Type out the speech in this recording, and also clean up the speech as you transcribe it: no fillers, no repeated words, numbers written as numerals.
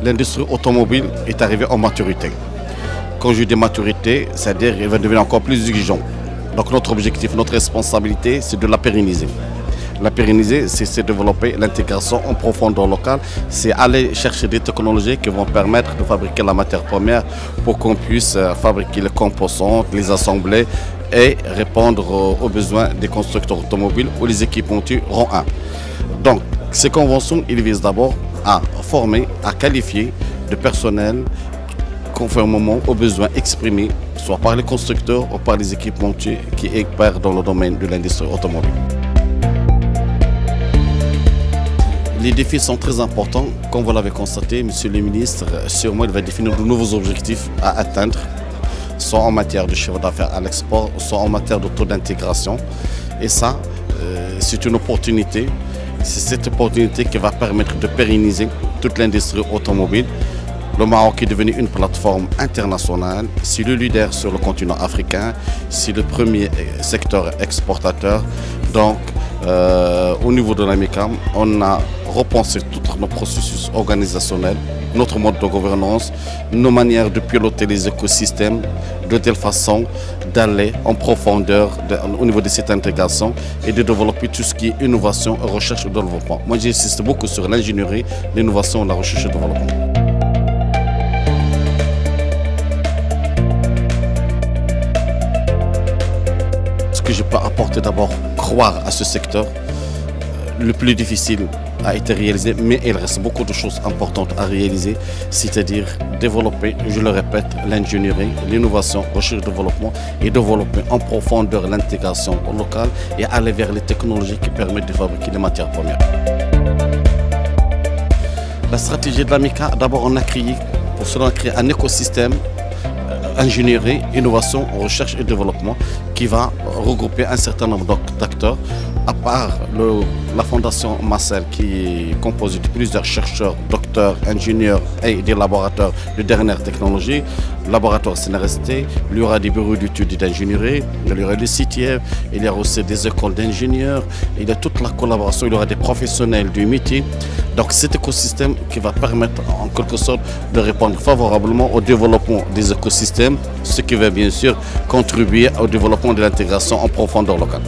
l'industrie automobile est arrivée en maturité. Quand je dis maturité, c'est-à-dire qu'elle va devenir encore plus exigeante. Donc notre objectif, notre responsabilité, c'est de la pérenniser. La pérenniser, c'est développer l'intégration en profondeur locale, c'est aller chercher des technologies qui vont permettre de fabriquer la matière première pour qu'on puisse fabriquer les composantes, les assembler et répondre aux besoins des constructeurs automobiles ou les équipementiers rang 1. Donc, ces conventions, ils visent d'abord à former, à qualifier de personnel conformément aux besoins exprimés, soit par les constructeurs ou par les équipementiers qui experts dans le domaine de l'industrie automobile. Les défis sont très importants, comme vous l'avez constaté, Monsieur le ministre, sûrement il va définir de nouveaux objectifs à atteindre, soit en matière de chiffre d'affaires à l'export, soit en matière de taux d'intégration. Et ça, c'est une opportunité. C'est cette opportunité qui va permettre de pérenniser toute l'industrie automobile. Le Maroc est devenu une plateforme internationale, c'est le leader sur le continent africain, c'est le premier secteur exportateur. Donc, au niveau de l'AMICAM, on a repensé tous nos processus organisationnels, notre mode de gouvernance, nos manières de piloter les écosystèmes, de telle façon d'aller en profondeur au niveau de cette intégration et de développer tout ce qui est innovation, recherche et développement. Moi, j'insiste beaucoup sur l'ingénierie, l'innovation, la recherche et le développement. Ce que je peux apporter d'abord, croire à ce secteur. Le plus difficile a été réalisé, mais il reste beaucoup de choses importantes à réaliser, c'est-à-dire développer, je le répète, l'ingénierie, l'innovation, recherche et développement et développer en profondeur l'intégration locale et aller vers les technologies qui permettent de fabriquer les matières premières. La stratégie de l'AMICA, d'abord on a créé, pour cela on a créé un écosystème ingénierie, innovation, recherche et développement qui va regrouper un certain nombre d'acteurs. À part la fondation Massel qui est composée de plusieurs chercheurs, docteurs, ingénieurs et des laboratoires de dernière technologie, laboratoire CNRST, il y aura des bureaux d'études et d'ingénierie, il y aura des CITIEF, il y aura aussi des écoles d'ingénieurs, il y a toute la collaboration, il y aura des professionnels du métier. Donc cet écosystème qui va permettre en quelque sorte de répondre favorablement au développement des écosystèmes, ce qui va bien sûr contribuer au développement de l'intégration en profondeur locale.